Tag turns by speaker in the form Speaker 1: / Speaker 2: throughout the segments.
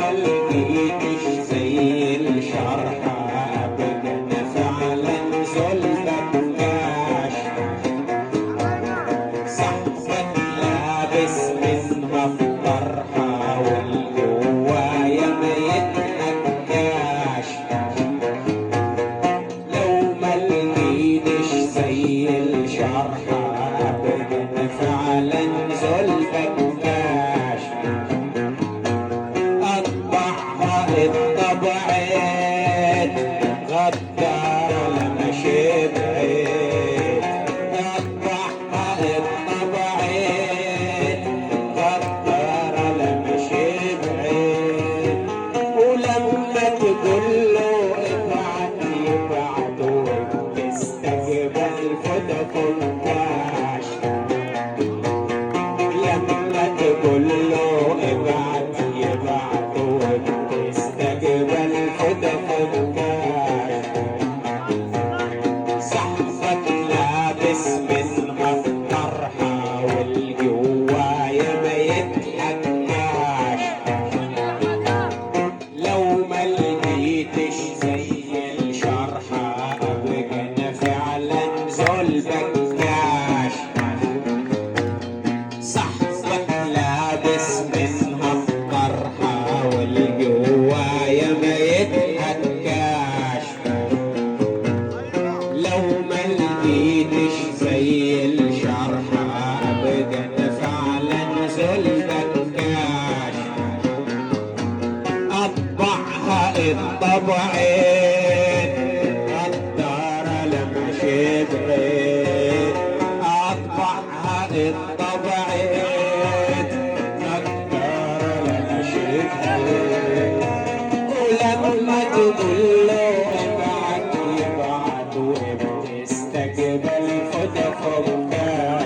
Speaker 1: ما لقيتش زي الشرحة ابدا فعلا زلفك كاشف. صاحبك لابس منها الطرحة والجوايا ما يتحكاش. لو ما لقيتش زي الشرحة ابدا فعلا زلفك كاشف. اطبعها الطبعين غدارة لما شبعت. اطبعها الطبعين غدارة لما شبعت. ولما تقول له ابعت يبعت وتستقبل فدكم كاش. لما تقول له ابعت يبعت وتستقبل فدكم كاش. صاحبك لابس منها الطرحة والجوايا ما يتحكاش. لو ما لقيتش زي الشرحة ابقى فعلا زلفك كاش. صاحبك لابس منها الطرحة والجوايا ما يتحكاش. لو ما لقيتش زي الشرحة ابدا فعلا زلفك كاش. اطبعها الطبعين غدارة لما شبعت. اطبعها الطبعين غدارة لما شبعت. ولما تقول له ابعت يبعت وبتستقبل فدكم كاش.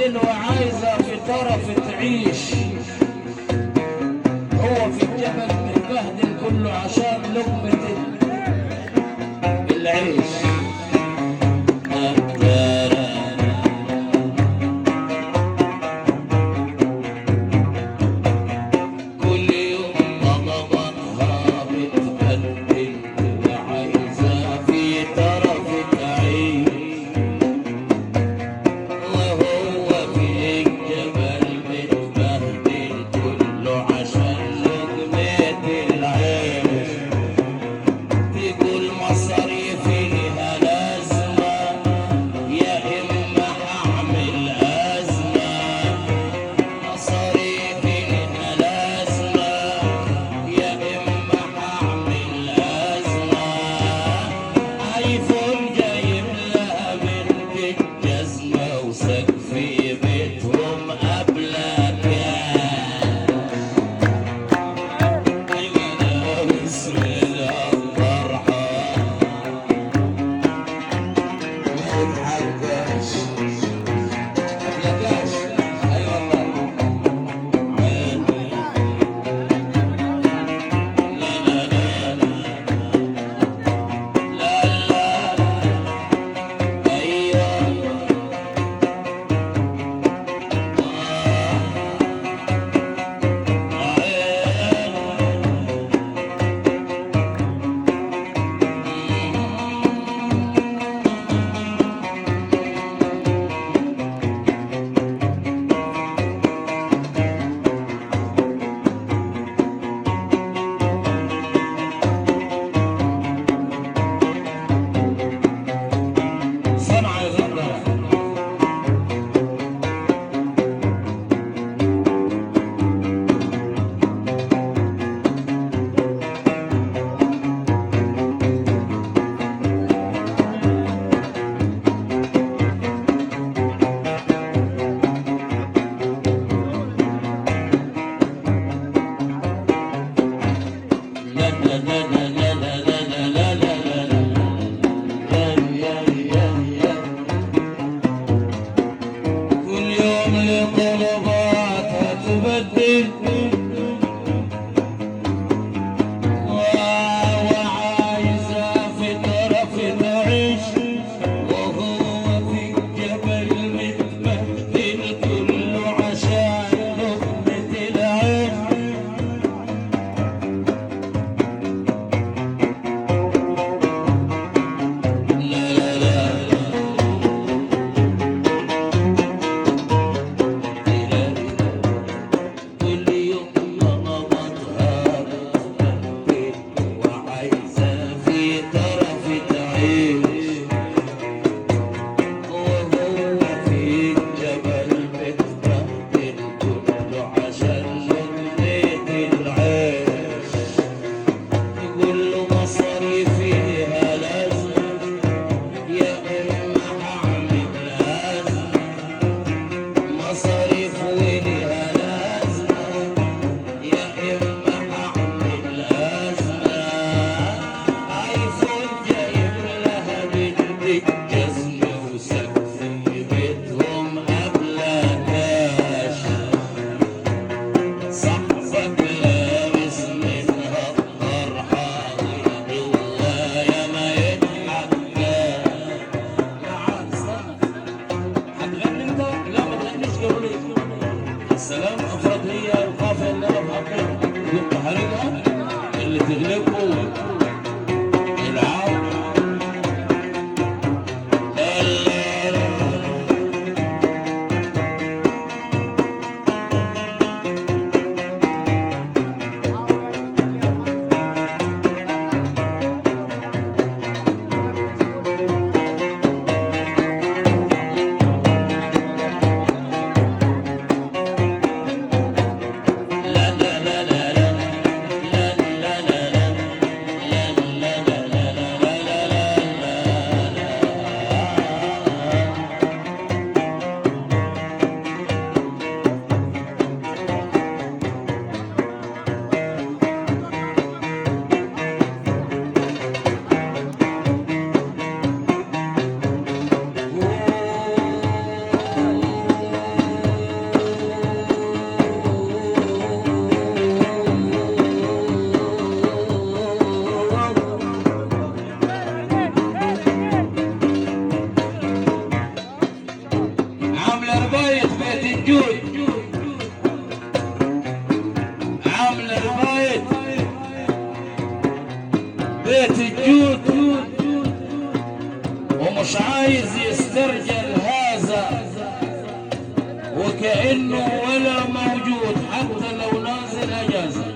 Speaker 2: متبهدل وعايزة في طرف تعيش. هو في الجبل متبهدل كله عشان لقمة العيش. كل يوم طلباتها بتبدل وعايزة في طرف تعيش. وهو في الجبل متبهدل كله عشان لقمة العيش. تقول مصاريفي لها لازمة، يا إما هعمل أزمة. مصاريفي لها لازمة، يا إما هعمل أزمة. آيفون جايب لها بنت الجزمة، وسقف بيتهم أبلة كان. أيوة بسم الله فرحان
Speaker 1: الحجاج الحجاج اي والله
Speaker 2: صنع غدة. لا لا لا لا لا لا لا لا لا لا. كل يوم لطلباتها تبدل وعايزة في طرف تعيش. وهو في الجبل متبهدل كله عشان لقمة العيش. لا لا لا كل يوم طلباتها بتبدل وعايزة في طرف تعيش. وهو في الجبل متبهدل كله عشان لقمة العيش. يقول له مصاريفي لها لازمة، يا إما هعمل أزمة. مصاريف ولها لازمة، يا إما هعمل أزمة. آيفون جايب لها بنت الجزمة، وسقف بيتهم أبلة كاش. صاحبك لابس منها الطرحة، والله يا ما يضحك هتغني انت؟ لا ما تغنيش قبل السلام. افرض هي القافية اللي انا بحبها كنت حارقها اللي تغلبه العاب. لا لا لا الجود عامل البيت بيت الجود ومش عايز يسترجل هذا وكأنه ولا موجود حتى لو نازل اجازه.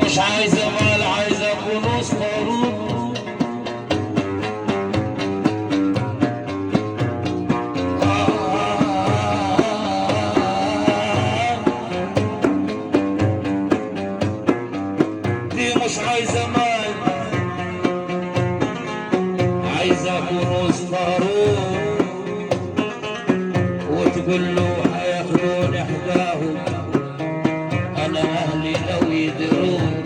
Speaker 2: مش عايزة مال، عايزة فلوس خروج. دي مش عايزة مال، عايزة فلوس خروج. وتقول له هياخدون احداهم، انا اهلي لو يدرون.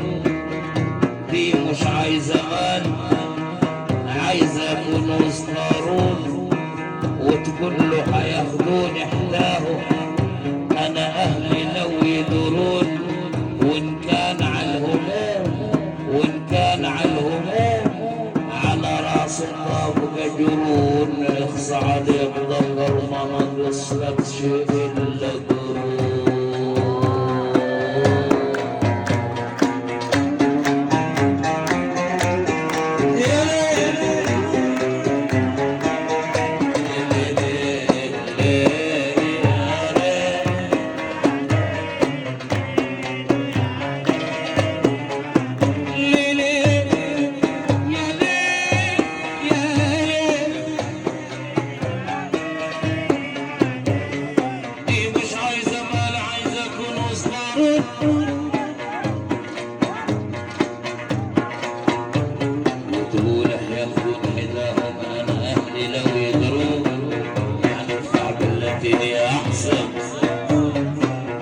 Speaker 2: دي مش عايزة مال، عايزة كنوز قارون. وتقول له هياخدون احداهم، انا اهلي لو يدرون. وان كان على الهموم، وان كان على الهموم، على راس الله بجرون. اخص عليك ضغر ما نقص لك شيء الا قرون.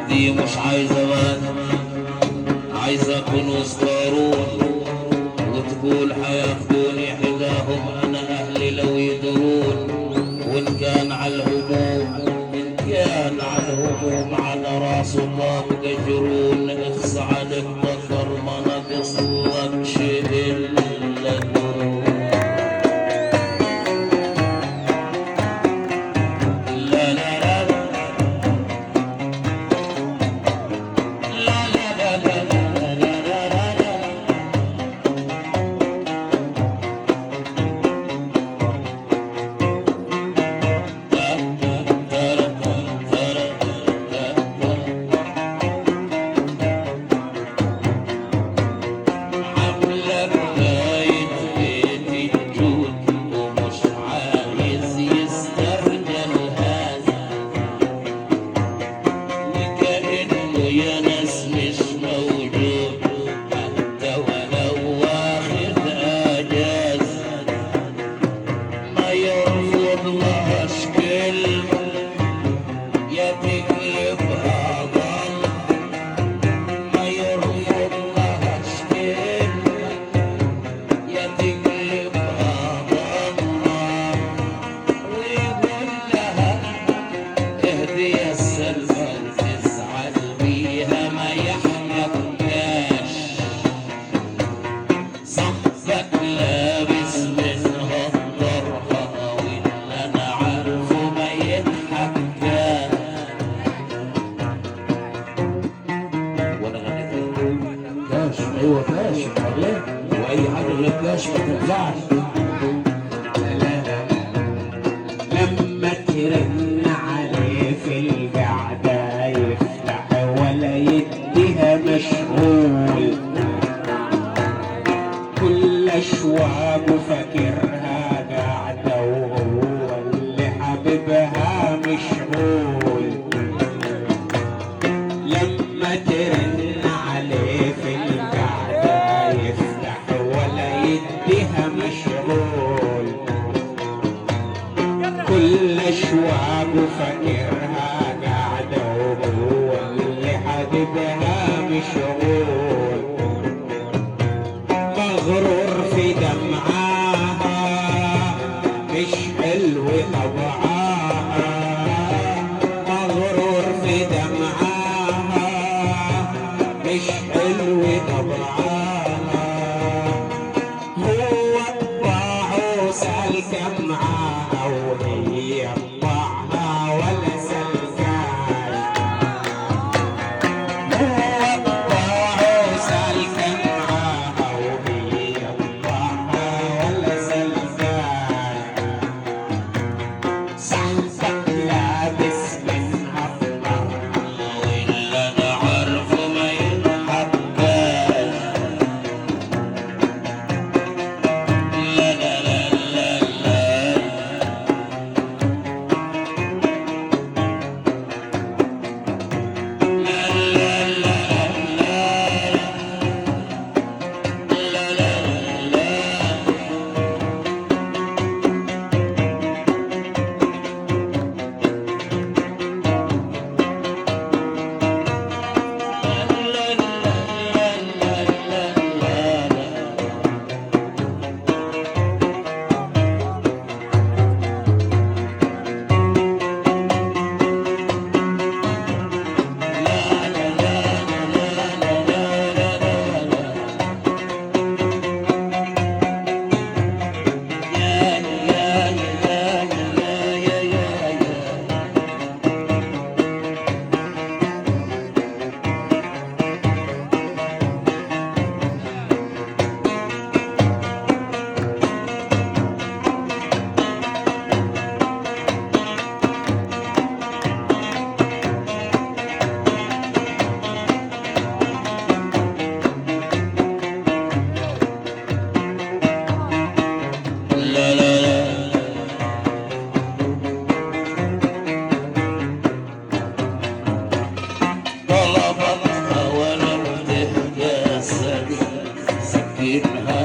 Speaker 2: دي مش عايزة مال، عايزة كنوز قارون. وتقول هياخدوني حداهم، انا اهلي لو يدرون. وان كان على الهموم، ان كان على الهموم، على راس الله بقجرون. اخص عليك ضفر ما نقص لك شيء الا قرون. اي حاجه غير كاش ما تنفعش.
Speaker 3: لما ترن عليه في القعدة يفتح ولا يديها مشغول، كل اشواقه فاكرها قاعدة وهو اللي حبيبها مشغول. لما ترن عليه في القعدة يفتح ولا يديها مشغول، كل اشواقه فاكرها قاعدة وهو اللي حبيبها مشغول. مغرور في دمعاها مش حلو طبعاها، مغرور في دمعاها مش حلو طبعاها. هو طباعه سالكة معاها وهي طباعها ولا سلكاش. هو طباعه سالكة معاها وهي طباعها ولا سلكاش. صاحبك لابس منها فضة
Speaker 2: واللي انا عارفه ما ينحكاش. لا لا لا لا لا طلبتها ولم تهجى سكينها